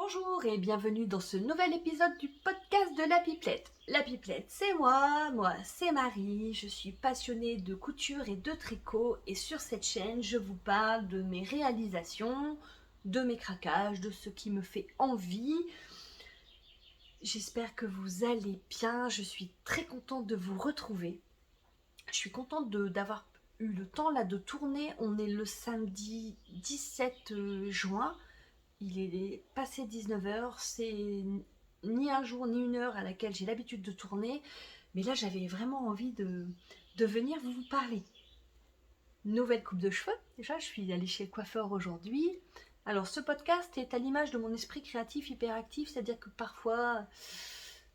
Bonjour et bienvenue dans ce nouvel épisode du podcast de La Pipelette. La Pipelette, c'est moi c'est Marie, je suis passionnée de couture et de tricot et sur cette chaîne, je vous parle de mes réalisations, de mes craquages, de ce qui me fait envie. J'espère que vous allez bien, je suis très contente de vous retrouver. Je suis contente d'avoir eu le temps là de tourner, on est le samedi 17 juin. Il est passé 19h, c'est ni un jour ni une heure à laquelle j'ai l'habitude de tourner, mais là j'avais vraiment envie de venir vous parler. Nouvelle coupe de cheveux, déjà je suis allée chez le coiffeur aujourd'hui. Alors ce podcast est à l'image de mon esprit créatif hyperactif, c'est-à-dire que parfois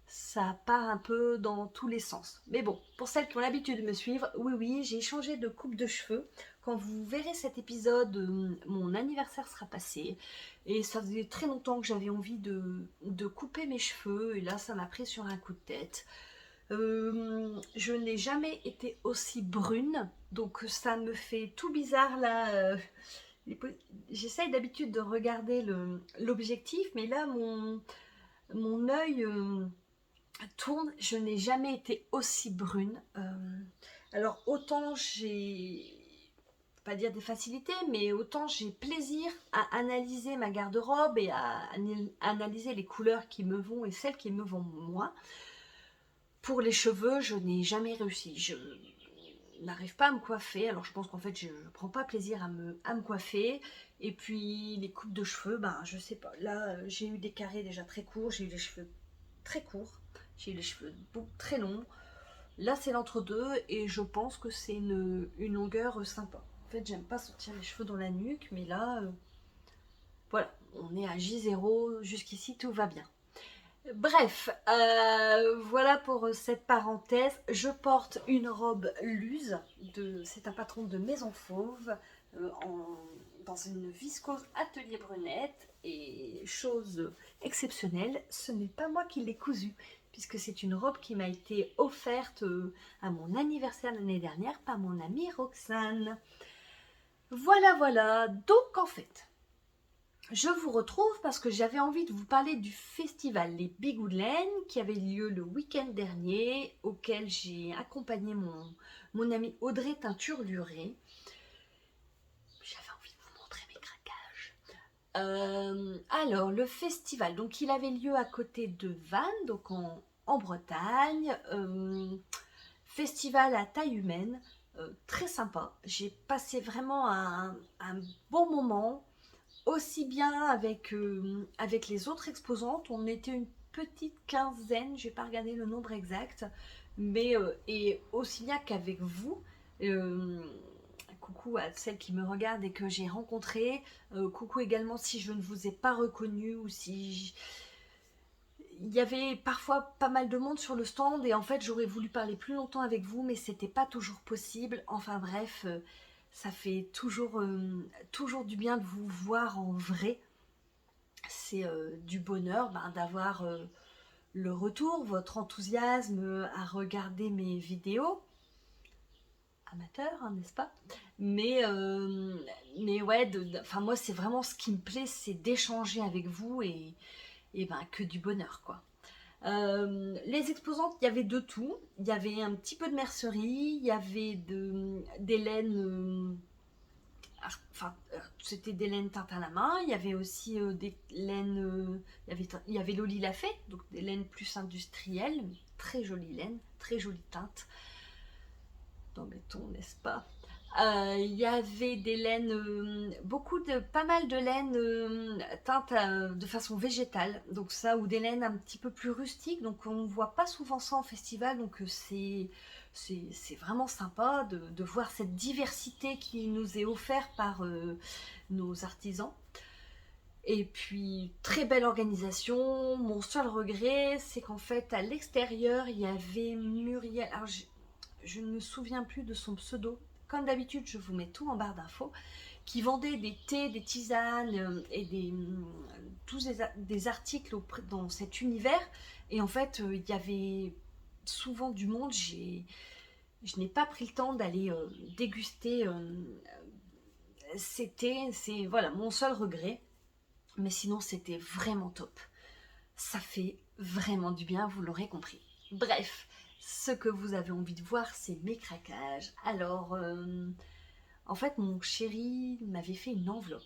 ça part un peu dans tous les sens. Mais bon, pour celles qui ont l'habitude de me suivre, oui, j'ai changé de coupe de cheveux. Quand vous verrez cet épisode, mon anniversaire sera passé. Et ça faisait très longtemps que j'avais envie de couper mes cheveux. Et là, ça m'a pris sur un coup de tête. Je n'ai jamais été aussi brune. Donc ça me fait tout bizarre là. J'essaye d'habitude de regarder l'objectif. Mais là, mon œil... tourne, je n'ai jamais été aussi brune. Alors autant j'ai, pas dire des facilités, mais autant j'ai plaisir à analyser ma garde-robe et à analyser les couleurs qui me vont et celles qui me vont moins. Pour les cheveux, je n'ai jamais réussi. Je n'arrive pas à me coiffer. Alors je pense qu'en fait je ne prends pas plaisir à me coiffer. Et puis les coupes de cheveux, ben je sais pas. Là j'ai eu des carrés déjà très courts, j'ai eu les cheveux très courts. J'ai les cheveux très longs. Là, c'est l'entre-deux et je pense que c'est une longueur sympa. En fait, j'aime pas sortir les cheveux dans la nuque, mais là, voilà, on est à J0. Jusqu'ici, tout va bien. Bref, voilà pour cette parenthèse. Je porte une robe Luz. C'est un patron de Maison Fauve dans une viscose atelier brunette. Et chose exceptionnelle, ce n'est pas moi qui l'ai cousue, puisque c'est une robe qui m'a été offerte à mon anniversaire l'année dernière par mon amie Roxane. Voilà. Donc en fait, je vous retrouve parce que j'avais envie de vous parler du festival Les Bigoudelaines qui avait lieu le week-end dernier, auquel j'ai accompagné mon amie Audrey Teinture-Luré. J'avais envie de vous montrer mes craquages. Alors, le festival, donc il avait lieu à côté de Vannes, donc en Bretagne. Festival à taille humaine, très sympa. J'ai passé vraiment un bon moment. Aussi bien avec les autres exposantes, on était une petite quinzaine, je n'ai pas regardé le nombre exact, mais et aussi bien qu'avec vous. Euh, Coucou à celles qui me regardent et que j'ai rencontrées. Coucou également si je ne vous ai pas reconnu ou si... Il y avait parfois pas mal de monde sur le stand et en fait j'aurais voulu parler plus longtemps avec vous mais c'était pas toujours possible. Enfin bref, ça fait toujours du bien de vous voir en vrai. C'est du bonheur d'avoir le retour, votre enthousiasme à regarder mes vidéos. Amateur, hein, n'est-ce pas? Mais ouais, moi c'est vraiment ce qui me plaît, c'est d'échanger avec vous et que du bonheur quoi. Les exposantes, il y avait de tout. Il y avait un petit peu de mercerie, il y avait des laines, c'était des laines teintes à la main. Il y avait aussi des laines, il y avait Loli Lafay, donc des laines plus industrielles, très jolies laines, très jolies teintes. Dans béton, n'est-ce pas? Il y avait des laines, pas mal de laines teintes de façon végétale, donc ça, ou des laines un petit peu plus rustiques, donc on ne voit pas souvent ça en festival, donc c'est vraiment sympa de voir cette diversité qui nous est offerte par nos artisans. Et puis, très belle organisation. Mon seul regret, c'est qu'en fait, à l'extérieur, il y avait Muriel. Alors, je ne me souviens plus de son pseudo. Comme d'habitude, je vous mets tout en barre d'infos. Qui vendait des thés, des tisanes et tous des articles dans cet univers. Et en fait, il y avait souvent du monde. Je n'ai pas pris le temps d'aller déguster ces thés. C'est voilà, mon seul regret. Mais sinon, c'était vraiment top. Ça fait vraiment du bien, vous l'aurez compris. Bref, ce que vous avez envie de voir, c'est mes craquages. Alors, en fait, mon chéri m'avait fait une enveloppe.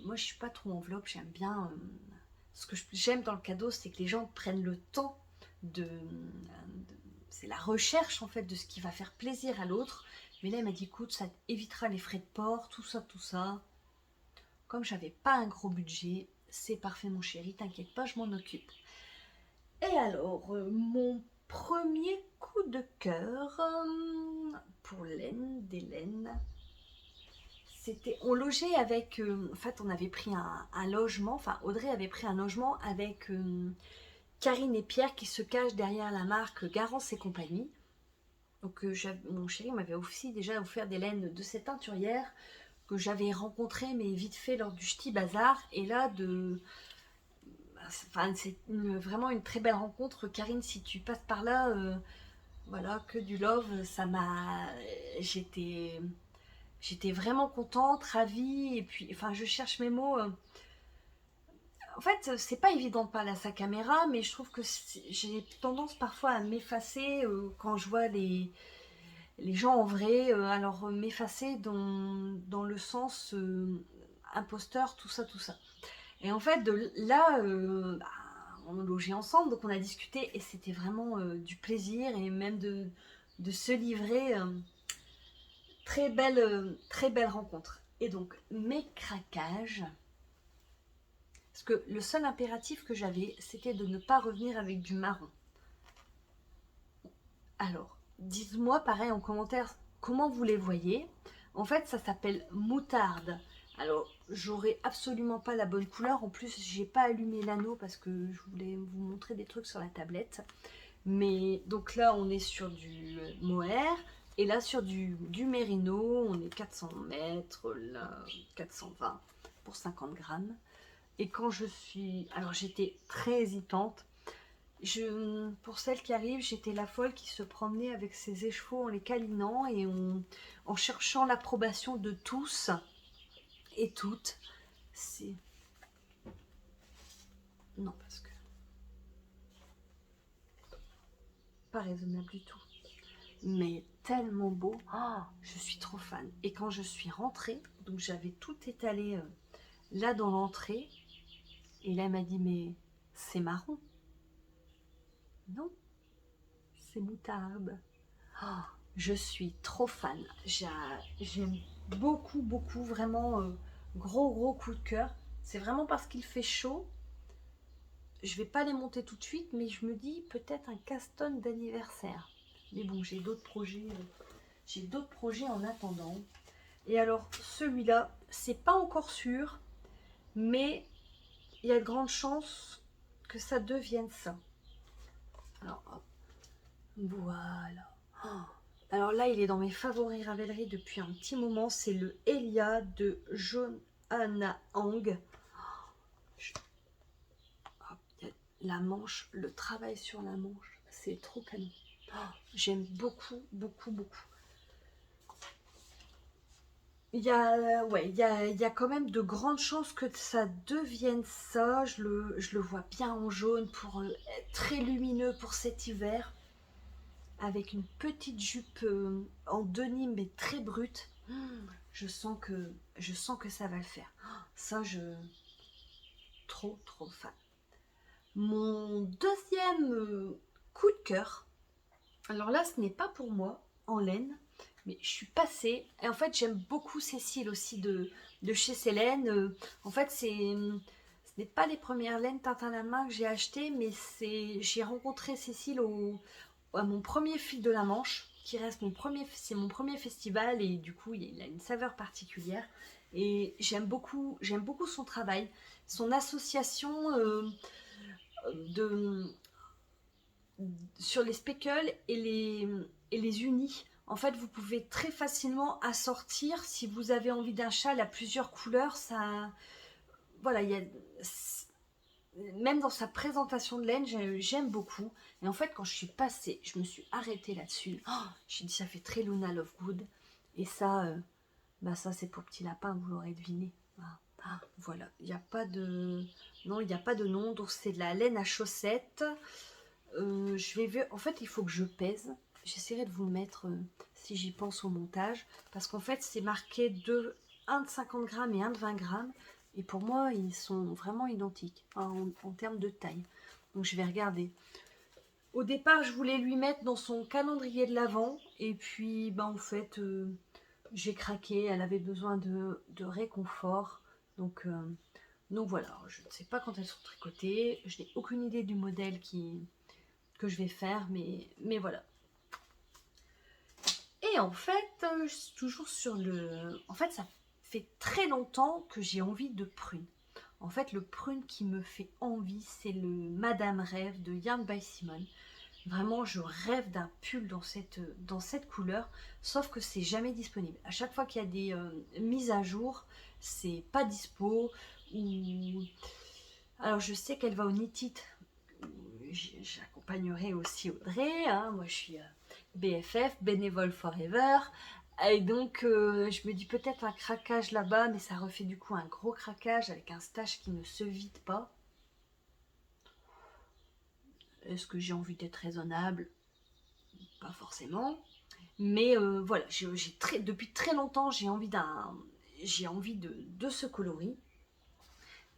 Moi, je suis pas trop enveloppe, j'aime bien. Ce que j'aime dans le cadeau, c'est que les gens prennent le temps c'est la recherche en fait de ce qui va faire plaisir à l'autre. Mais là, il m'a dit, écoute, ça évitera les frais de port, tout ça, tout ça. Comme j'avais pas un gros budget, c'est parfait mon chéri, t'inquiète pas, je m'en occupe. Et alors, mon premier coup de cœur pour laine, des laines, c'était, on logeait avec, en fait on avait pris un logement, enfin Audrey avait pris un logement avec Karine et Pierre qui se cachent derrière la marque Garance et compagnie. Donc mon chéri m'avait aussi déjà offert des laines de cette teinturière que j'avais rencontrée mais vite fait lors du Ch'ti Bazar. Et là, enfin, c'est vraiment une très belle rencontre. Karine, si tu passes par là, voilà, que du love, ça m'a... J'étais vraiment contente, ravie, et puis, enfin, je cherche mes mots. En fait, c'est pas évident de parler à sa caméra, mais je trouve que j'ai tendance parfois à m'effacer quand je vois les gens en vrai. Alors, m'effacer dans le sens imposteur, tout ça, tout ça. Et en fait, de là, on logeait ensemble, donc on a discuté, et c'était vraiment du plaisir, et même de se livrer. Très belle rencontre. Et donc, mes craquages, parce que le seul impératif que j'avais, c'était de ne pas revenir avec du marron. Alors, dites-moi pareil en commentaire comment vous les voyez. En fait, ça s'appelle moutarde. Alors, j'aurais absolument pas la bonne couleur. En plus, j'ai pas allumé l'anneau parce que je voulais vous montrer des trucs sur la tablette. Mais donc là, on est sur du mohair. Et là, sur du mérino, on est 400 mètres, là, 420 pour 50 grammes. Et quand je suis... Alors, j'étais très hésitante. Pour celle qui arrive, j'étais la folle qui se promenait avec ses écheveaux en les câlinant et en cherchant l'approbation de tous et toutes. C'est... Non, parce que... Pas raisonnable du tout. Mais tellement beau. Oh, je suis trop fan. Et quand je suis rentrée, donc j'avais tout étalé là dans l'entrée, et là elle m'a dit, mais c'est marron. Non, c'est moutarde. Oh, je suis trop fan. J'aime beaucoup, beaucoup, vraiment gros coup de cœur. C'est vraiment parce qu'il fait chaud. Je vais pas les monter tout de suite, mais je me dis peut-être un caston d'anniversaire. Mais bon, j'ai d'autres projets en attendant. Et alors, celui-là, c'est pas encore sûr, mais il y a de grandes chances que ça devienne ça. Alors, hop, voilà. Oh. Alors là, il est dans mes favoris Ravelry depuis un petit moment. C'est le Elia de Johanna Hang. Hop, la manche, le travail sur la manche, c'est trop canon. Oh, j'aime beaucoup, beaucoup, beaucoup. Il y a quand même de grandes chances que ça devienne ça. Je le vois bien en jaune pour être très lumineux pour cet hiver. Avec une petite jupe en denim mais très brute. Je sens que ça va le faire. Ça, trop fan. Mon deuxième coup de cœur. Alors là, ce n'est pas pour moi en laine, mais je suis passée. Et en fait, j'aime beaucoup Cécile aussi de chez Célène. En fait, ce n'est pas les premières laines Tintin à la main que j'ai achetées, mais j'ai rencontré Cécile à mon premier fil de la Manche, qui reste c'est mon premier festival et du coup il a une saveur particulière. Et j'aime beaucoup son travail, son association de sur les speckles et les unis. En fait, vous pouvez très facilement assortir si vous avez envie d'un châle à plusieurs couleurs. Ça, voilà, même dans sa présentation de laine, j'aime beaucoup. Et en fait, quand je suis passée, je me suis arrêtée là-dessus. Oh, j'ai dit, ça fait très Luna Lovegood. Et ça, ça c'est pour petit lapin, vous l'aurez deviné. Voilà. Ah, voilà, il n'y a pas de... Non, il n'y a pas de nom, donc c'est de la laine à chaussettes. Je vais ver- En fait, il faut que je pèse. J'essaierai de vous le mettre si j'y pense au montage. Parce qu'en fait, c'est marqué un de 50 grammes et un de 20 grammes. Et pour moi, ils sont vraiment identiques en termes de taille. Donc, je vais regarder. Au départ, je voulais lui mettre dans son calendrier de l'Avent. Et puis, ben, en fait, j'ai craqué. Elle avait besoin de réconfort. Donc, euh, donc voilà, je ne sais pas quand elles sont tricotées. Je n'ai aucune idée du modèle que je vais faire, mais voilà. Et en fait, je suis toujours sur le... En fait, ça fait très longtemps que j'ai envie de prune. En fait, le prune qui me fait envie, c'est le Madame Rêve de Yarn by Simone. Vraiment, je rêve d'un pull dans cette couleur, sauf que c'est jamais disponible. À chaque fois qu'il y a des mises à jour, c'est pas dispo. Ou... Alors, je sais qu'elle va au Knit It. J'accompagnerai aussi Audrey. Hein. Moi, je suis BFF, bénévole forever. Et donc, je me dis peut-être un craquage là-bas, mais ça refait du coup un gros craquage avec un stache qui ne se vide pas. Est-ce que j'ai envie d'être raisonnable? Pas forcément. Mais voilà, depuis très longtemps, j'ai envie de ce coloris.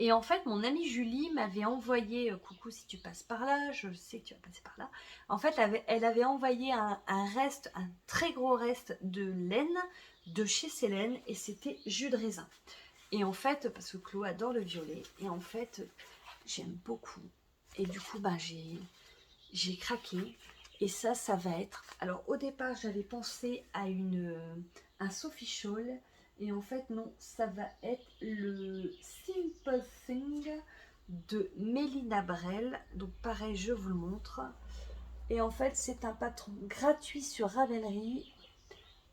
Et en fait, mon amie Julie m'avait envoyé, coucou si tu passes par là, je sais que tu vas passer par là. En fait, elle avait envoyé un très gros reste de laine de chez Célène et c'était jus de raisin. Et en fait, parce que Chloé adore le violet, et en fait, j'aime beaucoup. Et du coup, bah, j'ai craqué. Et ça va être... Alors, au départ, j'avais pensé à un Sophie Shawl. Et en fait, non, ça va être le Simple Thing de Mélina Brel. Donc, pareil, je vous le montre. Et en fait, c'est un patron gratuit sur Ravelry.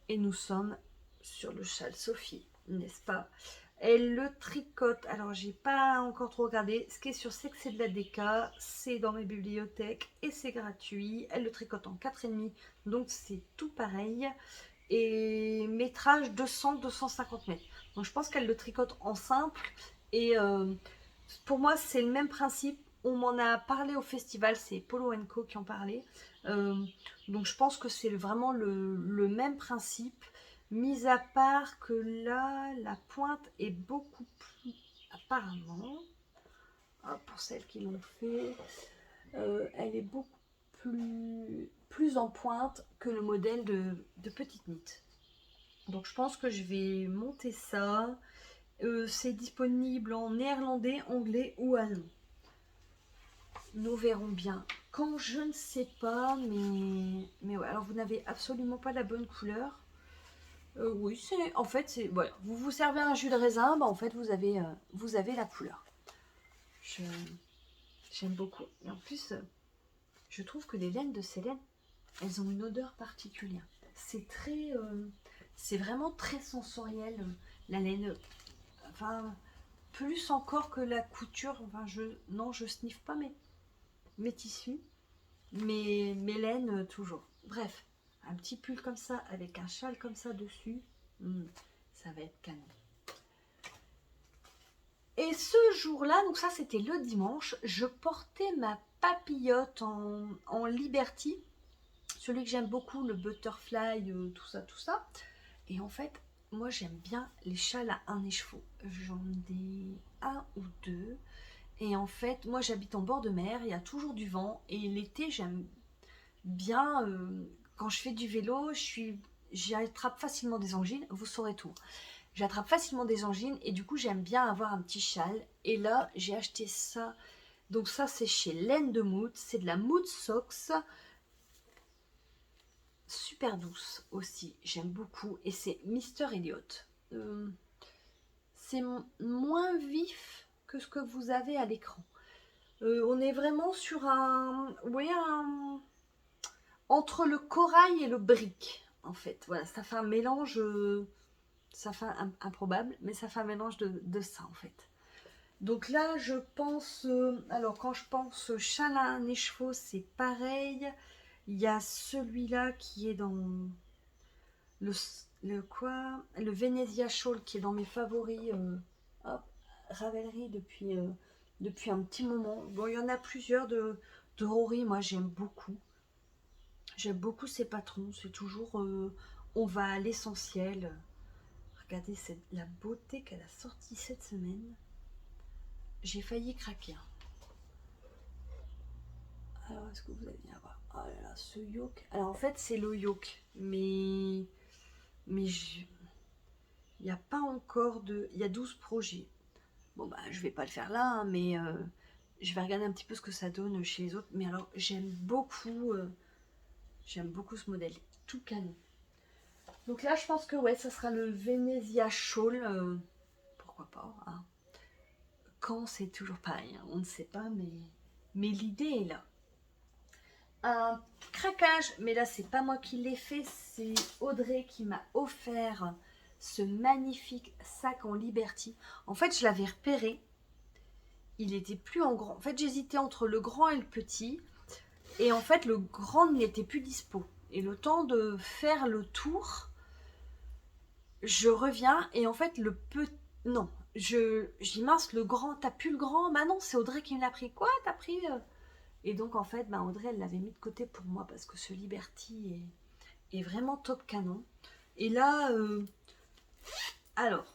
Et nous sommes sur le châle Sophie, n'est-ce pas? Elle le tricote. Alors, j'ai pas encore trop regardé. Ce qui est sûr, c'est que c'est de la DK. C'est dans mes bibliothèques et c'est gratuit. Elle le tricote en 4,5. Donc, c'est tout pareil. Et métrage 200-250 mètres. Donc, je pense qu'elle le tricote en simple. Et pour moi, c'est le même principe. On m'en a parlé au festival. C'est Polo Co qui en parlait. Euh, donc, je pense que c'est vraiment le même principe. Mis à part que là, la pointe est beaucoup plus... Apparemment, pour celles qui l'ont fait, elle est beaucoup plus en pointe que le modèle de Petite Knit. Donc je pense que je vais monter ça. C'est disponible en néerlandais, anglais ou allemand. Nous verrons bien. Quand je ne sais pas, mais ouais, alors vous n'avez absolument pas la bonne couleur. Oui, en fait, c'est voilà. Vous vous servez un jus de raisin, bah en fait vous avez la couleur. Je, J'aime beaucoup. Et en plus, je trouve que les laines de ces laines, elles ont une odeur particulière. C'est vraiment très sensoriel la laine. Enfin, plus encore que la couture. Enfin, non, je sniffe pas mes tissus, mais mes laines toujours. Bref, un petit pull comme ça avec un châle comme ça dessus, ça va être canon. Et ce jour-là, donc ça c'était le dimanche, je portais ma papillote en Liberty, celui que j'aime beaucoup, le butterfly, tout ça, tout ça. Et en fait, moi j'aime bien les châles à un écheveau. J'en ai un ou deux. Et en fait, moi j'habite en bord de mer, il y a toujours du vent. Et l'été, j'aime bien, quand je fais du vélo, j'y attrape facilement des angines, vous saurez tout. J'attrape facilement des angines et du coup j'aime bien avoir un petit châle. Et là j'ai acheté ça. Donc ça c'est chez Laine de Mood. C'est de la Mood Socks. Super douce aussi. J'aime beaucoup. Et c'est Mister Elliot. C'est moins vif que ce que vous avez à l'écran. On est vraiment sur entre le corail et le brick. En fait. Voilà, ça fait un mélange... ça fait improbable, mais ça fait un mélange de ça en fait. Donc là, je pense... alors, quand je pense châle à un écheveau, c'est pareil. Il y a celui-là qui est dans le quoi? Le Venezia Shawl qui est dans mes favoris. Hop. Ravelry depuis un petit moment. Bon, il y en a plusieurs de Rory, moi j'aime beaucoup. J'aime beaucoup ses patrons, c'est toujours on va à l'essentiel. Regardez la beauté qu'elle a sortie cette semaine. J'ai failli craquer, hein. Alors, est-ce que vous allez bien voir? Oh là là, ce yoke. Alors, en fait, c'est le yoke. Mais il n'y a pas encore de... Il y a 12 projets. Bon, bah, je vais pas le faire là, hein, mais je vais regarder un petit peu ce que ça donne chez les autres. Mais alors, j'aime beaucoup ce modèle. Tout canon. Donc là, je pense que ouais, ça sera le Venezia Shawl. Pourquoi pas, hein. Quand c'est toujours pareil, hein, on ne sait pas, mais l'idée est là. Un craquage, mais là c'est pas moi qui l'ai fait, c'est Audrey qui m'a offert ce magnifique sac en Liberty. En fait, je l'avais repéré, il était plus en grand. En fait, j'hésitais entre le grand et le petit, et en fait, le grand n'était plus dispo. Et le temps de faire le tour, je reviens, et en fait, le petit... Non, je dis mince, le grand, t'as plus le grand? Bah non, c'est Audrey qui me l'a pris. Quoi, t'as pris Et donc en fait, bah, Audrey, elle l'avait mis de côté pour moi parce que ce Liberty est vraiment top canon. Et là, alors,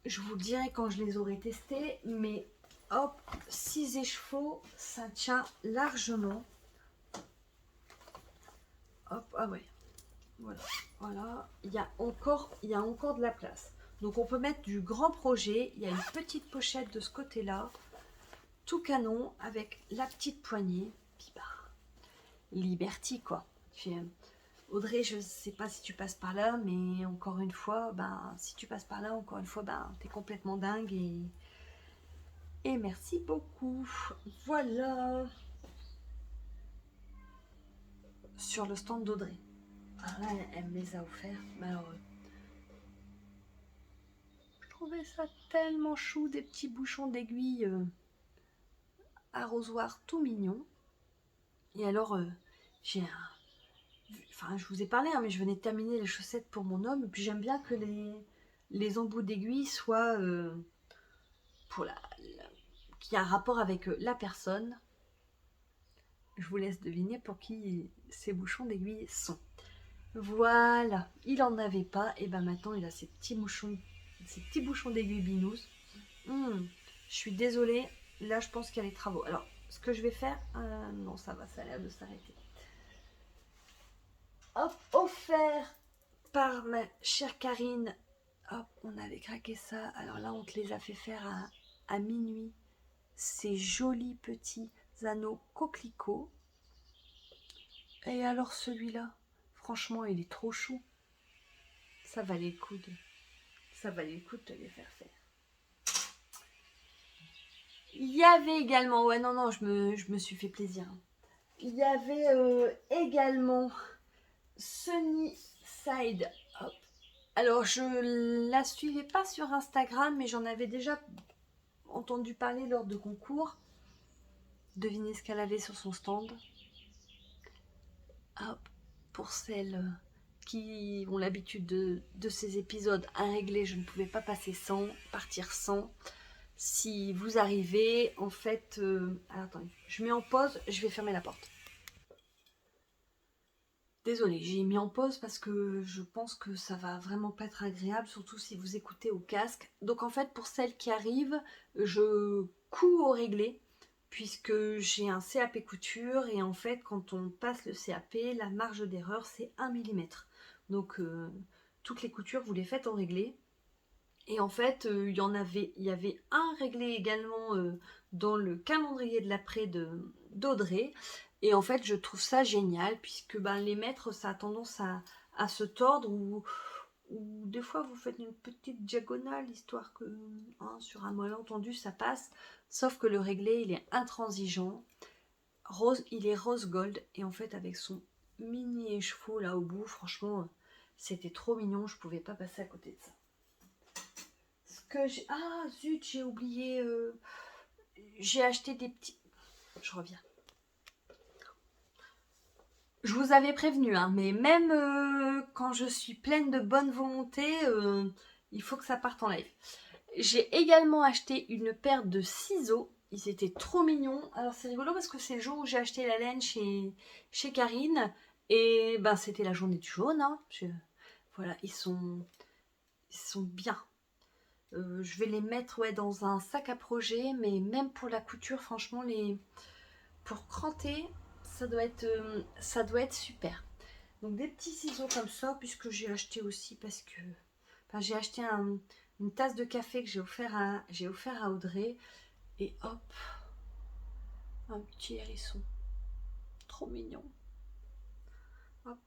je vous le dirai quand je les aurai testés, mais hop, 6 écheveaux, ça tient largement. Hop, ah ouais, voilà, voilà, il y a encore de la place. Donc on peut mettre du grand projet, il y a une petite pochette de ce côté-là, tout canon avec la petite poignée, puis bah, Liberty quoi. Audrey, je ne sais pas si tu passes par là, mais encore une fois, ben, si tu passes par là, encore une fois, ben, t'es complètement dingue et merci beaucoup. Voilà. Sur le stand d'Audrey. Ah là, elle me les a offerts. Alors, je trouvais ça tellement chou, des petits bouchons d'aiguille arrosoir tout mignon. Et alors, j'ai un... Enfin, je vous ai parlé, hein, mais je venais de terminer les chaussettes pour mon homme. Et puis j'aime bien que les embouts d'aiguille soient pour qui a un rapport avec la personne. Je vous laisse deviner pour qui ces bouchons d'aiguille sont. Voilà, il en avait pas, et ben maintenant il a ces petits bouchons d'aiguille binous. Je suis désolée, là je pense qu'il y a les travaux. Alors, ce que je vais faire, non ça va, ça a l'air de s'arrêter. Hop, offert par ma chère Karine. Hop, on avait craqué ça. Alors là, on te les a fait faire à minuit. Ces jolis petits anneaux coquelicots. Et alors celui-là, franchement, il est trop chou. Ça valait le coup de te les faire faire. Il y avait également, ouais non non, je me suis fait plaisir. Il y avait également Sunnyside Hop. Alors je la suivais pas sur Instagram, mais j'en avais déjà entendu parler lors de concours. Devinez ce qu'elle avait sur son stand. Hop, pour celles qui ont l'habitude de ces épisodes à régler, je ne pouvais pas partir sans. Si vous arrivez, en fait... alors, attendez, je mets en pause, je vais fermer la porte. Désolée, j'ai mis en pause parce que je pense que ça va vraiment pas être agréable, surtout si vous écoutez au casque. Donc en fait, pour celles qui arrivent, je couds au réglé, puisque j'ai un CAP couture, et en fait, quand on passe le CAP, la marge d'erreur, c'est 1 mm. Donc, toutes les coutures, vous les faites en réglé. Et en fait, il y avait un réglé également dans le calendrier de l'après d'Audrey. Et en fait, je trouve ça génial, puisque ben, les mètres, ça a tendance à se tordre, ou des fois, vous faites une petite diagonale, histoire que sur un malentendu, ça passe. Sauf que le réglé, il est intransigeant. Il est rose gold, et en fait, avec son mini écheveau là au bout, franchement, c'était trop mignon, je pouvais pas passer à côté de ça. Ah zut, j'ai oublié. J'ai acheté des petits. Je reviens. Je vous avais prévenu, hein, mais même quand je suis pleine de bonne volonté, il faut que ça parte en live. J'ai également acheté une paire de ciseaux. Ils étaient trop mignons. Alors c'est rigolo parce que c'est le jour où j'ai acheté la laine chez Karine. Et ben c'était la journée du jaune. Hein. Voilà, ils sont bien. Je vais les mettre ouais, dans un sac à projet. Mais même pour la couture, franchement, pour cranter, ça doit être super. Donc des petits ciseaux comme ça, puisque j'ai acheté aussi parce que... Enfin, j'ai acheté une tasse de café que j'ai offert à Audrey. Et hop, un petit hérisson. Trop mignon. Hop,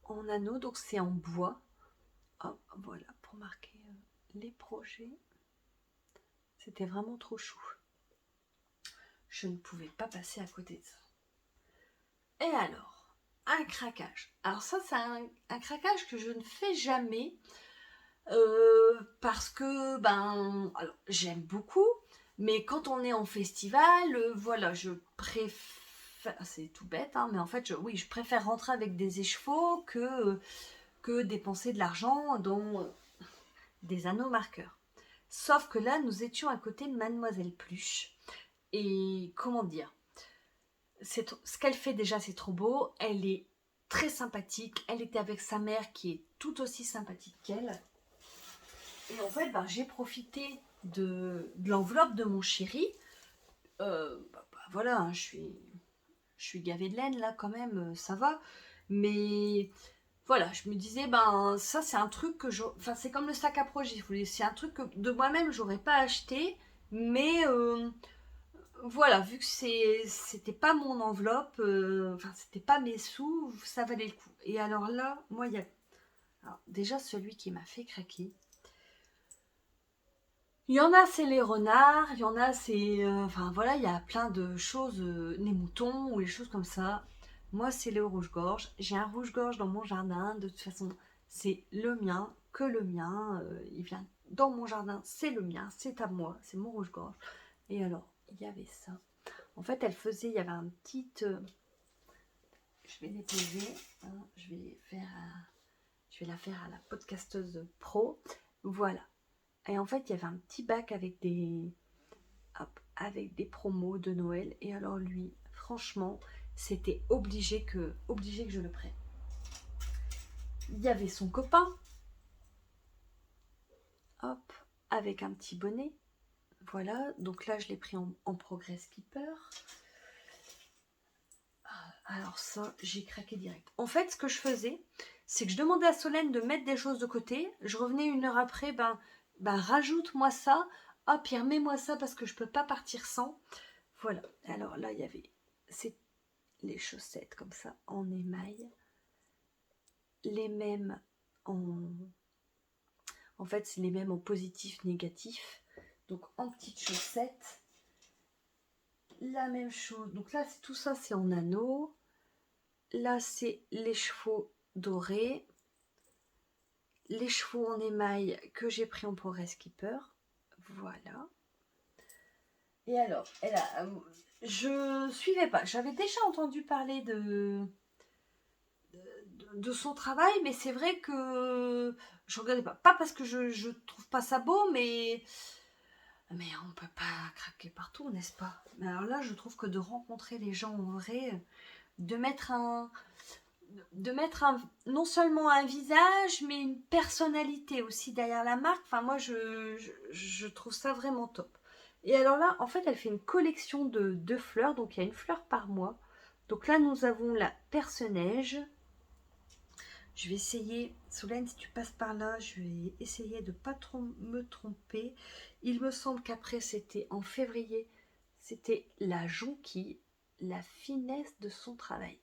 en anneau, donc c'est en bois. Hop, voilà, pour marquer les projets. C'était vraiment trop chou. Je ne pouvais pas passer à côté de ça. Et alors, un craquage. Alors ça, c'est un craquage que je ne fais jamais. Parce que, ben, alors, j'aime beaucoup. Mais quand on est en festival, voilà, je préfère... C'est tout bête, hein, mais en fait, oui, je préfère rentrer avec des échevaux que dépenser de l'argent dans des anneaux marqueurs. Sauf que là, nous étions à côté de Mademoiselle Pluche. Et comment dire, ce qu'elle fait déjà, c'est trop beau. Elle est très sympathique. Elle était avec sa mère qui est tout aussi sympathique qu'elle. Et en fait, ben, j'ai profité de l'enveloppe de mon chéri. Voilà, hein, je suis gavée de laine là quand même, ça va. Mais voilà, je me disais, ben ça c'est un truc que enfin c'est comme le sac à projet, c'est un truc que de moi-même j'aurais pas acheté, mais voilà, vu que c'était pas mon enveloppe, enfin c'était pas mes sous, ça valait le coup. Et alors là, moi il y a alors, déjà celui qui m'a fait craquer. Il y en a, c'est les renards, il y en a, c'est... enfin voilà, il y a plein de choses, les moutons ou les choses comme ça. Moi, c'est le rouge-gorge. J'ai un rouge-gorge dans mon jardin. De toute façon, c'est le mien, que le mien. Il vient dans mon jardin, c'est le mien, c'est à moi, c'est mon rouge-gorge. Et alors, il y avait ça. En fait, il y avait un petit... je vais les poser. Hein, je vais la faire à la podcasteuse pro. Voilà. Et en fait, il y avait un petit bac avec des promos de Noël. Et alors lui, franchement, c'était obligé que je le prenne. Il y avait son copain, hop, avec un petit bonnet. Voilà, donc là, je l'ai pris en Progress Keeper. Alors ça, j'ai craqué direct. En fait, ce que je faisais, c'est que je demandais à Solène de mettre des choses de côté. Je revenais une heure après, rajoute-moi ça. Oh, Pierre, mets-moi ça parce que je peux pas partir sans. Voilà. Alors là, il y avait les chaussettes comme ça en émail. Les mêmes en fait, c'est les mêmes en positif, négatif. Donc en petites chaussettes. La même chose. Donc là, tout ça, c'est en anneau. Là, c'est les chevaux dorés. Les chevaux en émail que j'ai pris en Progress Keeper. Voilà. Et alors, je suivais pas. J'avais déjà entendu parler de son travail, mais c'est vrai que je regardais pas. Pas parce que je trouve pas ça beau, mais on peut pas craquer partout, n'est-ce pas? Mais alors là, je trouve que de rencontrer les gens en vrai, de mettre non seulement un visage, mais une personnalité aussi derrière la marque. Enfin, moi, je trouve ça vraiment top. Et alors là, en fait, elle fait une collection de fleurs. Donc, il y a une fleur par mois. Donc là, nous avons la perce-neige. Je vais essayer, Solène, si tu passes par là, je vais essayer de ne pas trop me tromper. Il me semble qu'après, c'était en février, c'était la jonquille, la finesse de son travail.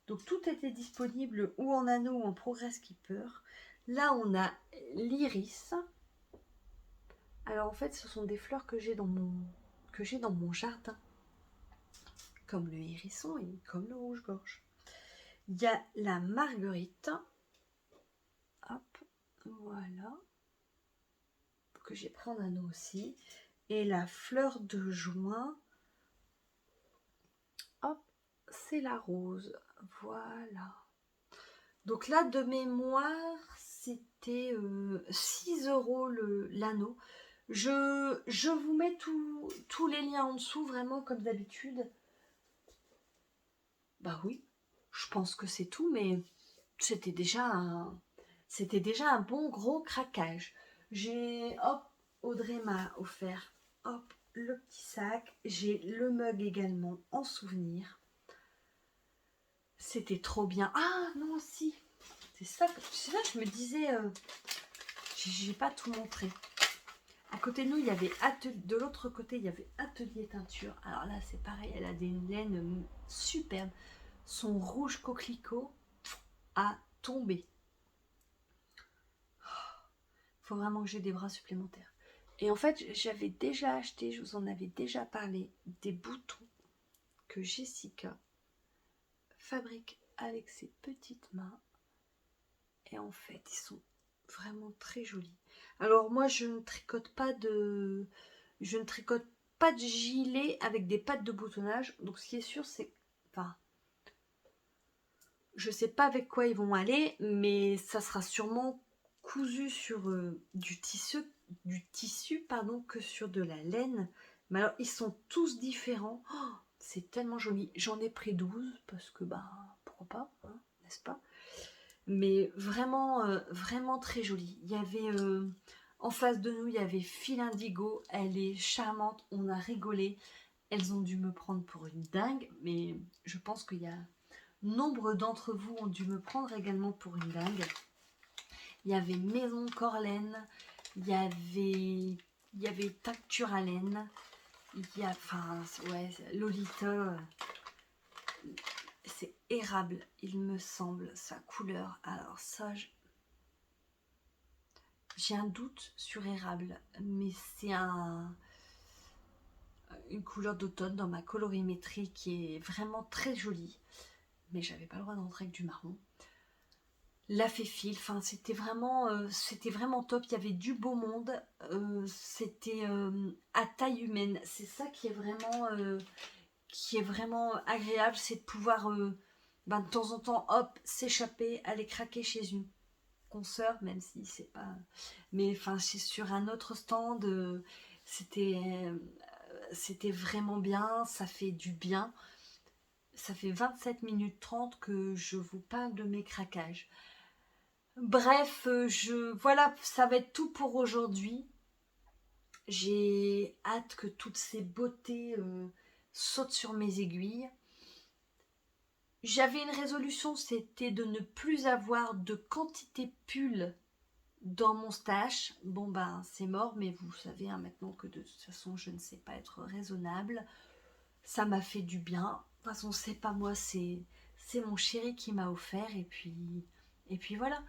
Donc tout était disponible ou en anneau ou en Progress Keeper. Là, on a l'iris. Alors en fait, ce sont des fleurs que j'ai dans mon jardin. Comme le hérisson et comme le rouge-gorge. Il y a la marguerite. Hop, voilà. Que j'ai pris en anneau aussi. Et la fleur de juin. Hop, c'est la rose. Voilà. Donc là, de mémoire, c'était 6 € l'anneau. Je vous mets tous les liens en dessous, vraiment comme d'habitude. Bah oui, je pense que c'est tout, mais c'était déjà un bon gros craquage. Hop, Audrey m'a offert, hop, le petit sac. J'ai le mug également en souvenir. C'était trop bien. Ah non, si, c'est ça que je me disais, j'ai pas tout montré. À côté de nous, il y avait de l'autre côté, il y avait atelier teinture. Alors là, c'est pareil, elle a des laines superbes. Son rouge coquelicot a tombé. Faut vraiment que j'ai des bras supplémentaires. Et en fait, j'avais déjà acheté, je vous en avais déjà parlé, des boutons que Jessica fabrique avec ses petites mains. Et en fait, ils sont vraiment très jolis. Alors moi, je ne tricote pas de gilet avec des pattes de boutonnage. Donc ce qui est sûr, c'est... Enfin, je sais pas avec quoi ils vont aller, mais ça sera sûrement cousu sur du tissu pardon, que sur de la laine. Mais alors, ils sont tous différents. Oh, c'est tellement joli. J'en ai pris 12 parce que, bah, pourquoi pas, hein, n'est-ce pas? Mais vraiment, vraiment très joli. Il y avait, en face de nous, il y avait Fil Indigo. Elle est charmante, on a rigolé. Elles ont dû me prendre pour une dingue, mais je pense qu'il y a... Nombre d'entre vous ont dû me prendre également pour une dingue. Il y avait Maison Corlaine, il y avait Tacture à laine, il y a, enfin, ouais, Lolita, c'est érable, il me semble, sa couleur. Alors ça, j'ai un doute sur érable, mais c'est une couleur d'automne dans ma colorimétrie qui est vraiment très jolie. Mais j'avais pas le droit d'entrer avec du marron. La Féfile, enfin c'était vraiment top. Il y avait du beau monde, c'était à taille humaine. C'est ça qui est vraiment agréable, c'est de pouvoir de temps en temps, hop, s'échapper, aller craquer chez une consoeur, même si c'est pas. Mais enfin, c'est sur un autre stand, c'était vraiment bien, ça fait du bien. Ça fait 27 minutes 30 que je vous parle de mes craquages. Bref, voilà, ça va être tout pour aujourd'hui. J'ai hâte que toutes ces beautés sautent sur mes aiguilles. J'avais une résolution, c'était de ne plus avoir de quantité pull dans mon stash. Bon ben c'est mort, mais vous savez hein, maintenant que de toute façon je ne sais pas être raisonnable. Ça m'a fait du bien. De toute façon c'est pas moi, c'est mon chéri qui m'a offert et puis voilà.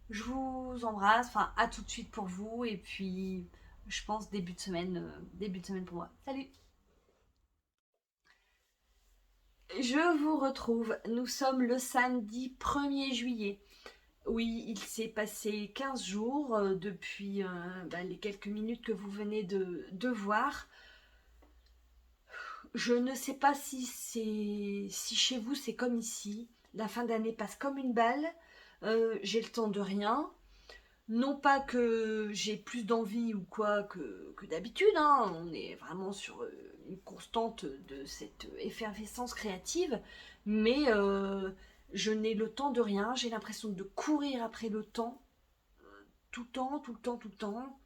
Je vous embrasse, enfin à tout de suite pour vous et puis je pense début de semaine pour moi. Salut! Je vous retrouve, nous sommes le samedi 1er juillet. Oui, il s'est passé 15 jours depuis les quelques minutes que vous venez de voir. Je ne sais pas si chez vous c'est comme ici. La fin d'année passe comme une balle. J'ai le temps de rien. Non pas que j'ai plus d'envie ou quoi que d'habitude, hein. On est vraiment sur une constante de cette effervescence créative, mais je n'ai le temps de rien, j'ai l'impression de courir après le temps, tout le temps, tout le temps, tout le temps.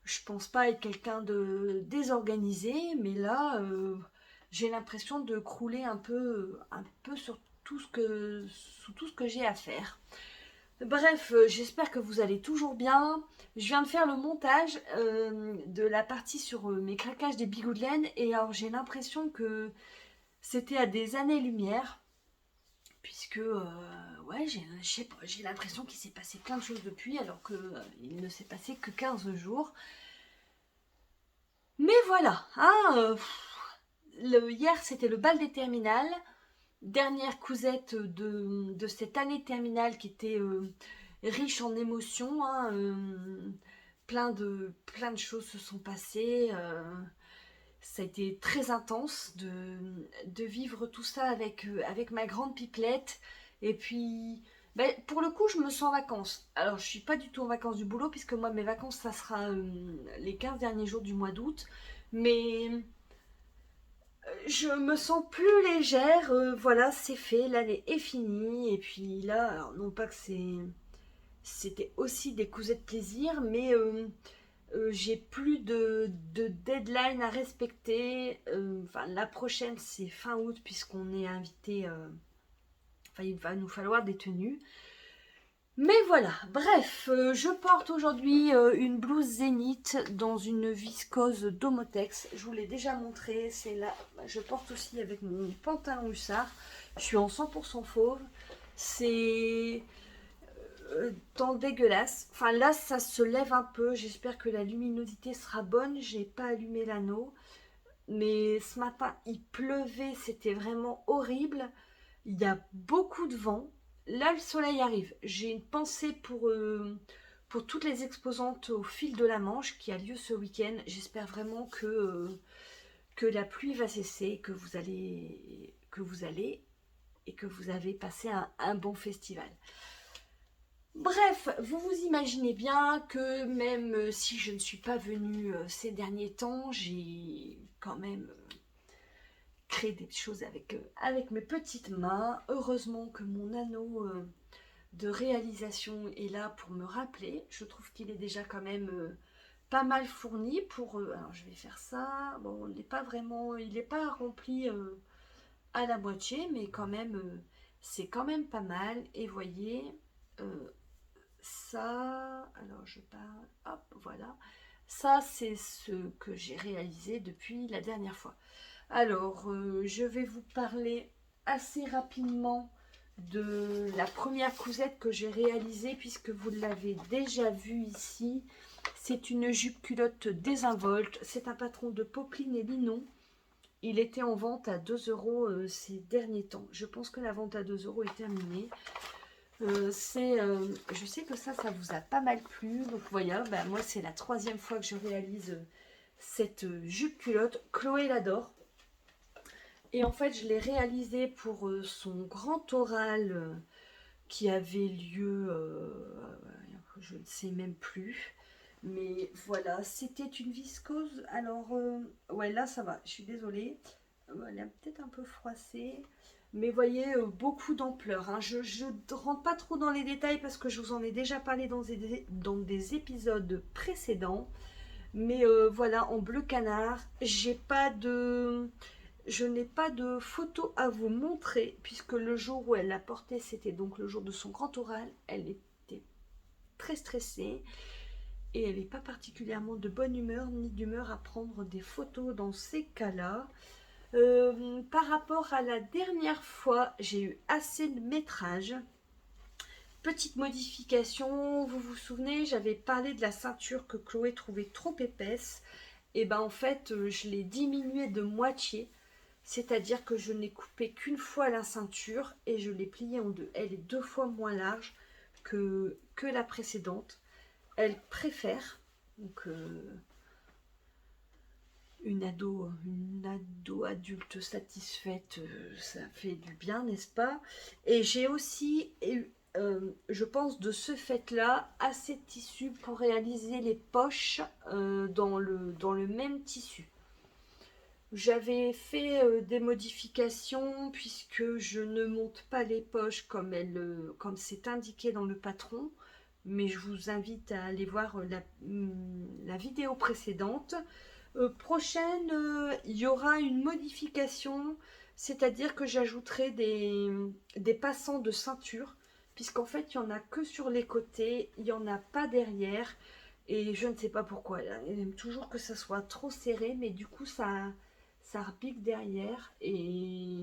Je pense pas être quelqu'un de désorganisé, mais là, j'ai l'impression de crouler un peu sur sous tout ce que j'ai à faire. Bref, j'espère que vous allez toujours bien. Je viens de faire le montage de la partie sur mes craquages des bigots de laine et alors j'ai l'impression que c'était à des années-lumière puisque ouais, je sais pas, j'ai l'impression qu'il s'est passé plein de choses depuis alors que il ne s'est passé que 15 jours. Mais voilà, hein, hier c'était le bal des terminales, dernière cousette de cette année terminale qui était riche en émotions, hein, plein de choses se sont passées, ça a été très intense de vivre tout ça avec ma grande pipelette et puis Ben, pour le coup, je me sens en vacances. Alors, je suis pas du tout en vacances du boulot, puisque moi, mes vacances, ça sera les 15 derniers jours du mois d'août. Mais je me sens plus légère. Voilà, c'est fait, l'année est finie. Et puis là, alors, non pas que c'était aussi des causets de plaisir, mais j'ai plus de deadline à respecter. Enfin, la prochaine, c'est fin août, puisqu'on est invité. Enfin, il va nous falloir des tenues. Mais voilà, bref, je porte aujourd'hui une blouse Zénith dans une viscose Domotex. Je vous l'ai déjà montré, c'est là. Je porte aussi avec mon pantalon hussard. Je suis en 100% fauve. C'est dans dégueulasse. Enfin là, ça se lève un peu. J'espère que la luminosité sera bonne. J'ai pas allumé l'anneau. Mais ce matin, il pleuvait, c'était vraiment horrible. Il y a beaucoup de vent. Là, le soleil arrive. J'ai une pensée pour toutes les exposantes au fil de la Manche qui a lieu ce week-end. J'espère vraiment que la pluie va cesser, que vous allez et que vous avez passé un bon festival. Bref, vous vous imaginez bien que même si je ne suis pas venue ces derniers temps, j'ai quand même créé des choses avec mes petites mains. Heureusement que mon anneau de réalisation est là pour me rappeler. Je trouve qu'il est déjà quand même pas mal fourni pour... alors je vais faire ça. Bon, il n'est pas rempli à la moitié, mais quand même, c'est quand même pas mal. Et voyez, euh, ça... Alors je parle... Hop, voilà. Ça, c'est ce que j'ai réalisé depuis la dernière fois. Alors, je vais vous parler assez rapidement de la première cousette que j'ai réalisée, puisque vous l'avez déjà vue ici. C'est une jupe culotte désinvolte. C'est un patron de Popeline et Linon. Il était en vente à 2 euros ces derniers temps. Je pense que la vente à 2 euros est terminée. Je sais que ça vous a pas mal plu. Donc voilà, bah, moi c'est la 3e fois que je réalise cette jupe culotte. Chloé l'adore. Et en fait, je l'ai réalisé pour son grand oral qui avait lieu, je ne sais même plus. Mais voilà, c'était une viscose. Alors, ouais, là, ça va. Je suis désolée. Elle est peut-être un peu froissée. Mais voyez, beaucoup d'ampleur, hein. Je ne rentre pas trop dans les détails parce que je vous en ai déjà parlé dans des épisodes précédents. Mais voilà, en bleu canard, je n'ai pas de photo à vous montrer, puisque le jour où elle l'a portée, c'était donc le jour de son grand oral. Elle était très stressée et elle n'est pas particulièrement de bonne humeur ni d'humeur à prendre des photos dans ces cas-là. Par rapport à la dernière fois, j'ai eu assez de métrage. Petite modification, vous vous souvenez, j'avais parlé de la ceinture que Chloé trouvait trop épaisse. Et ben en fait, je l'ai diminuée de moitié. C'est-à-dire que je n'ai coupé qu'une fois la ceinture et je l'ai pliée en deux. Elle est 2 fois moins large que la précédente. Elle préfère, donc une ado adulte satisfaite, ça fait du bien, n'est-ce pas? Et j'ai aussi, je pense de ce fait-là, assez de tissu pour réaliser les poches dans le même tissu. J'avais fait des modifications puisque je ne monte pas les poches comme c'est indiqué dans le patron, mais je vous invite à aller voir la vidéo précédente. Prochaine, il y aura une modification, c'est-à-dire que j'ajouterai des passants de ceinture, puisqu'en fait il n'y en a que sur les côtés, il n'y en a pas derrière, et je ne sais pas pourquoi. Elle aime toujours que ça soit trop serré, mais du coup ça repique derrière, et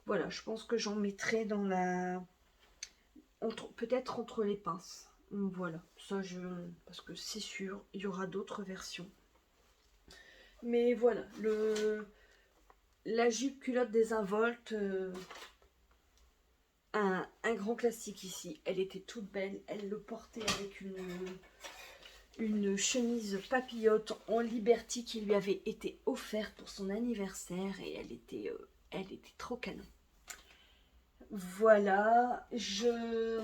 voilà, je pense que j'en mettrai peut-être entre les pinces. Voilà, parce que c'est sûr, il y aura d'autres versions. Mais voilà, la jupe culotte désinvolte, un grand classique ici. Elle était toute belle, elle le portait avec une chemise papillote en Liberty qui lui avait été offerte pour son anniversaire et elle était trop canon. Voilà, je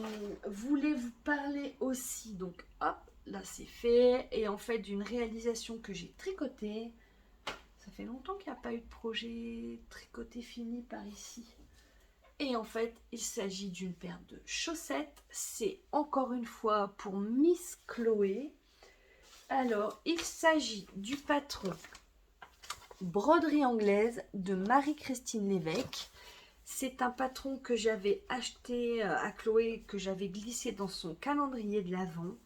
voulais vous parler aussi, donc hop, là c'est fait, et en fait d'une réalisation que j'ai tricotée. Ça fait longtemps qu'il n'y a pas eu de projet tricoté fini par ici. Et en fait, il s'agit d'une paire de chaussettes. C'est encore une fois pour Miss Chloé. Alors, il s'agit du patron Broderie anglaise de Marie-Christine Lévesque. C'est un patron que j'avais acheté à Chloé, que j'avais glissé dans son calendrier de l'Avent.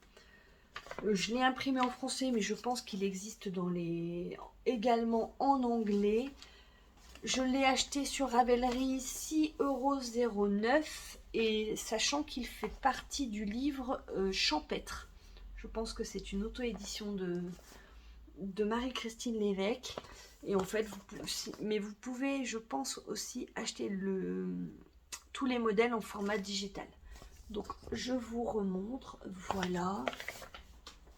Je l'ai imprimé en français, mais je pense qu'il existe également en anglais. Je l'ai acheté sur Ravelry 6,09 € et sachant qu'il fait partie du livre Champêtre. Je pense que c'est une auto-édition de Marie-Christine Lévesque. Et en fait, vous pouvez, je pense, aussi acheter tous les modèles en format digital. Donc, je vous remontre. Voilà.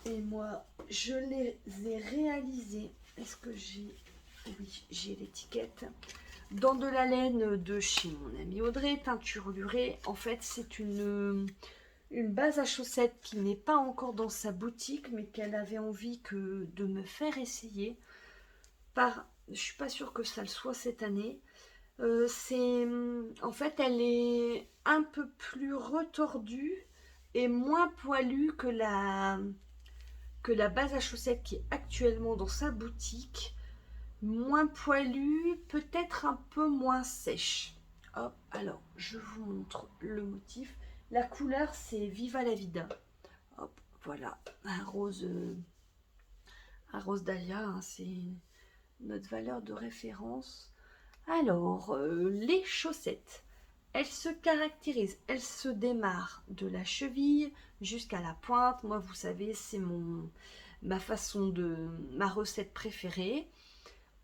Et moi, je les ai réalisés. Est-ce que j'ai... Oui, j'ai l'étiquette. Dans de la laine de chez mon amie Audrey, teinture lurée. En fait, c'est une base à chaussettes qui n'est pas encore dans sa boutique, mais qu'elle avait envie de me faire essayer. Je suis pas sûre que ça le soit cette année. En fait, elle est un peu plus retordue et moins poilue que la base à chaussettes qui est actuellement dans sa boutique. Moins poilue, peut-être un peu moins sèche. Hop, alors je vous montre le motif. La couleur c'est Viva la Vida. Hop, voilà, un rose dahlia, hein, c'est notre valeur de référence. Alors, les chaussettes, elles se caractérisent, elles se démarrent de la cheville jusqu'à la pointe. Moi, vous savez, c'est ma recette préférée.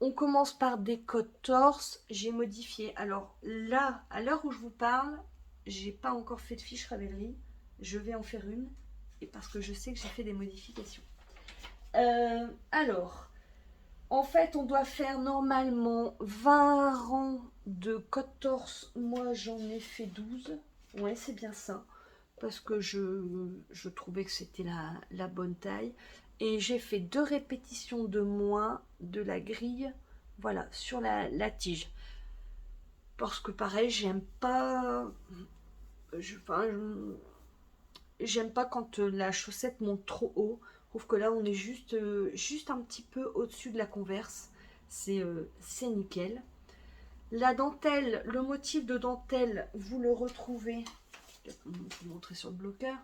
On commence par des côtes torse. J'ai modifié. Alors là, à l'heure où je vous parle, j'ai pas encore fait de fiche Ravelry. Je vais en faire une. Et parce que je sais que j'ai fait des modifications. Alors, en fait, on doit faire normalement 20 rangs de côte torse. Moi, j'en ai fait 12. Ouais, c'est bien ça. Parce que je trouvais que c'était la bonne taille. Et j'ai fait 2 répétitions de moins de la grille, voilà, sur la tige. Parce que pareil, j'aime pas quand la chaussette monte trop haut. Je trouve que là, on est juste un petit peu au-dessus de la converse. C'est nickel. La dentelle, le motif de dentelle, vous le retrouvez, je vais vous montrer sur le bloqueur,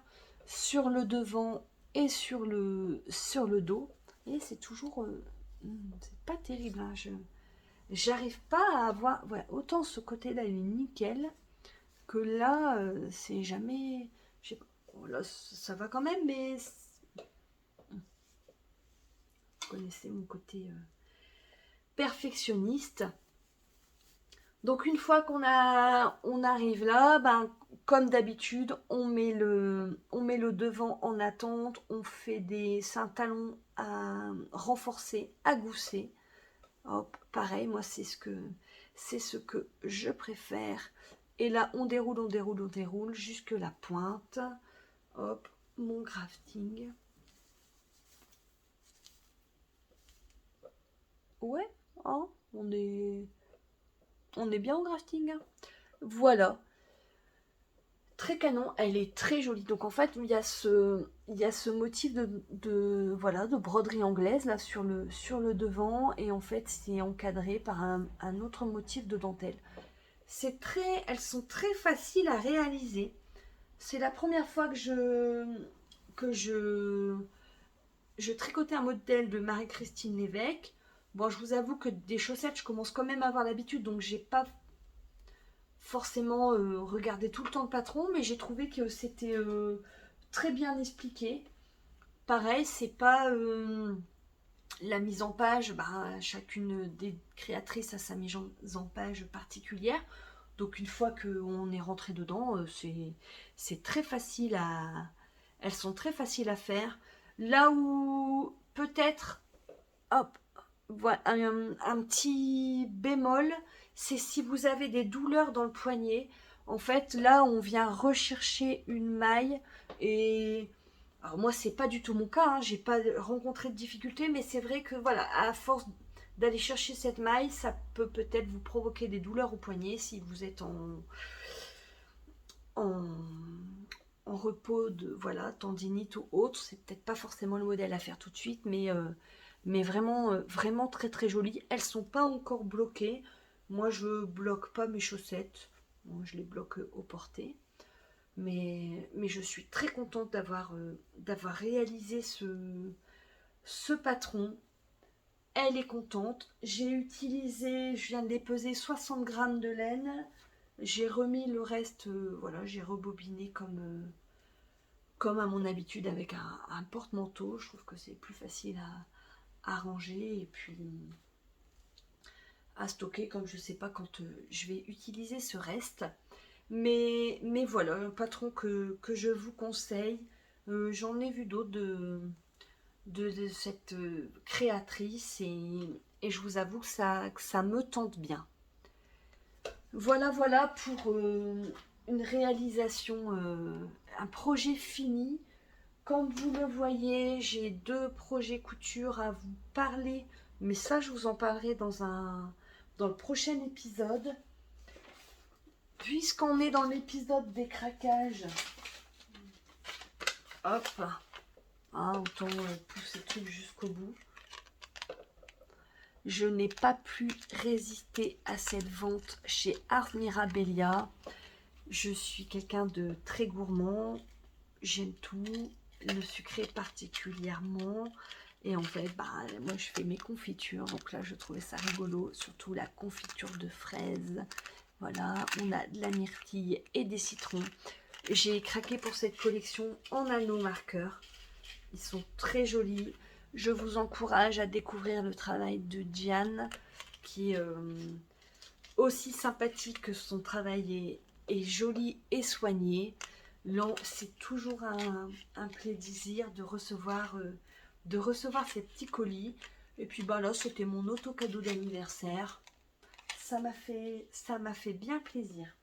sur le devant et sur le dos. Et c'est toujours... c'est pas terrible. Hein, j'arrive pas à avoir... Voilà, autant ce côté-là, il est nickel, que là, c'est jamais... Je sais pas, oh, là, ça va quand même, mais... Vous connaissez mon côté perfectionniste. Donc une fois on arrive là, ben, comme d'habitude, on met le devant en attente, on fait c'est un talon à renforcer, à gousser. Hop, pareil, moi c'est ce que je préfère. Et là, on déroule jusque la pointe. Hop, mon crafting. Ouais, hein, on est bien en crafting. Hein. Voilà. Très canon, elle est très jolie. Donc en fait, il y a ce motif voilà, de broderie anglaise là sur le devant, et en fait c'est encadré par un autre motif de dentelle. Elles sont très faciles à réaliser. C'est la première fois que je tricotais un modèle de Marie-Christine Lévesque. Bon, je vous avoue que des chaussettes, je commence quand même à avoir l'habitude, donc j'ai pas forcément regarder tout le temps le patron, mais j'ai trouvé que c'était très bien expliqué. Pareil, c'est pas la mise en page, bah, chacune des créatrices a sa mise en page particulière. Donc une fois qu'on est rentré dedans, c'est très facile elles sont très faciles à faire. Là où peut-être, hop, voilà, un petit bémol, c'est si vous avez des douleurs dans le poignet. En fait, là, on vient rechercher une maille et alors moi, c'est pas du tout mon cas, hein, j'ai pas rencontré de difficultés, mais c'est vrai que voilà, à force d'aller chercher cette maille, ça peut peut-être vous provoquer des douleurs au poignet si vous êtes en, en repos de voilà, tendinite ou autre. C'est peut-être pas forcément le modèle à faire tout de suite, mais vraiment, vraiment très très jolies. Elles sont pas encore bloquées. Moi, je bloque pas mes chaussettes. Bon, je les bloque au porté. Mais je suis très contente d'avoir réalisé ce patron. Elle est contente. J'ai utilisé, je viens de les peser 60 grammes de laine. J'ai remis le reste, voilà, j'ai rebobiné comme à mon habitude avec un porte-manteau. Je trouve que c'est plus facile à ranger et puis à stocker comme je ne sais pas quand je vais utiliser ce reste. Mais voilà, un patron que je vous conseille. J'en ai vu d'autres de cette créatrice et je vous avoue que ça me tente bien. Voilà, voilà pour une réalisation, un projet fini. Comme vous le voyez, j'ai 2 projets couture à vous parler, mais ça, je vous en parlerai dans le prochain épisode. Puisqu'on est dans l'épisode des craquages, hop, hein, autant pousser le truc jusqu'au bout. Je n'ai pas pu résister à cette vente chez Art Mirabilia. Je suis quelqu'un de très gourmand, j'aime tout, le sucré particulièrement. Et en fait, bah, moi je fais mes confitures, donc là je trouvais ça rigolo, surtout la confiture de fraises. Voilà, on a de la myrtille et des citrons. J'ai craqué pour cette collection en anneaux marqueurs. Ils sont très jolis. Je vous encourage à découvrir le travail de Diane, qui est aussi sympathique que son travail est joli et soigné. C'est toujours un plaisir de recevoir ces petits colis. Et puis bah là, c'était mon auto-cadeau d'anniversaire. Ça m'a fait bien plaisir.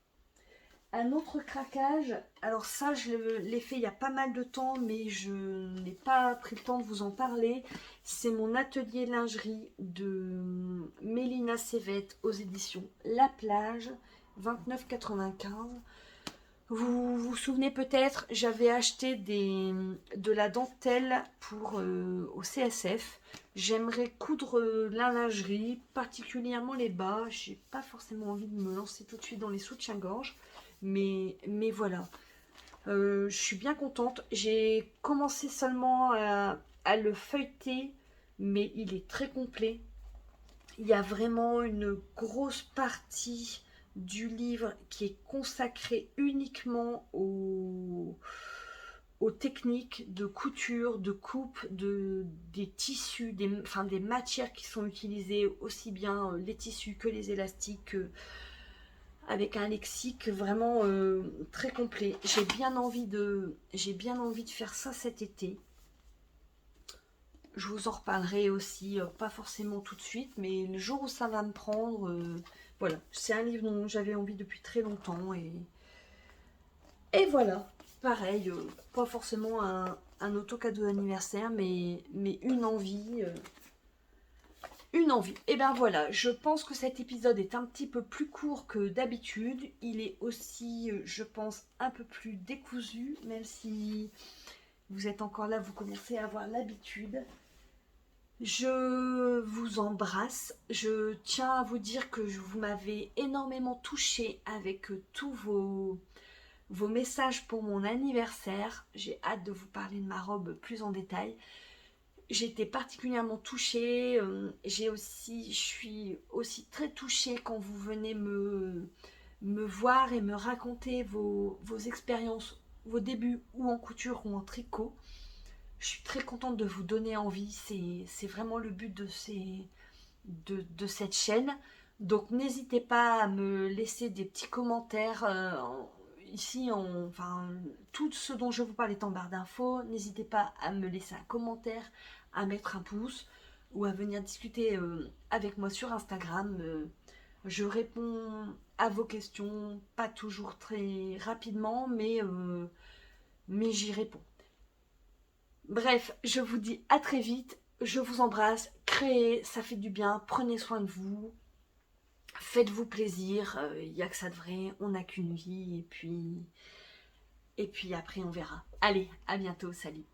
Un autre craquage, alors ça je l'ai fait il y a pas mal de temps, mais je n'ai pas pris le temps de vous en parler. C'est mon atelier lingerie de Mélina Sévette aux éditions La Plage, 29,95. Vous vous souvenez peut-être, j'avais acheté de la dentelle au CSF. J'aimerais coudre la lingerie, particulièrement les bas. J'ai pas forcément envie de me lancer tout de suite dans les soutiens-gorge. Mais voilà, je suis bien contente. J'ai commencé seulement à le feuilleter, mais il est très complet. Il y a vraiment une grosse partie du livre qui est consacrée uniquement aux techniques de couture, de coupe, des tissus, des matières qui sont utilisées, aussi bien les tissus que les élastiques, avec un lexique vraiment très complet. J'ai bien envie de faire ça cet été. Je vous en reparlerai aussi, pas forcément tout de suite, mais le jour où ça va me prendre, voilà. C'est un livre dont j'avais envie depuis très longtemps et voilà. Pareil, pas forcément un auto-cadeau d'anniversaire, mais une envie. Une envie. Et ben voilà, je pense que cet épisode est un petit peu plus court que d'habitude. Il est aussi, je pense, un peu plus décousu, même si vous êtes encore là, vous commencez à avoir l'habitude. Je vous embrasse. Je tiens à vous dire que vous m'avez énormément touché avec tous vos messages pour mon anniversaire. J'ai hâte de vous parler de ma robe plus en détail. J'ai été particulièrement touchée. Je suis aussi très touchée quand vous venez me voir et me raconter vos expériences, vos débuts ou en couture ou en tricot. Je suis très contente de vous donner envie. C'est vraiment le but de cette chaîne. Donc n'hésitez pas à me laisser des petits commentaires ici, enfin, tout ce dont je vous parle est en barre d'infos. N'hésitez pas à me laisser un commentaire, à mettre un pouce ou à venir discuter avec moi sur Instagram. Je réponds à vos questions, pas toujours très rapidement, mais j'y réponds. Bref, je vous dis à très vite, je vous embrasse, créez, ça fait du bien, prenez soin de vous, faites-vous plaisir, il n'y a que ça de vrai, on n'a qu'une vie, et puis après on verra. Allez, à bientôt, salut.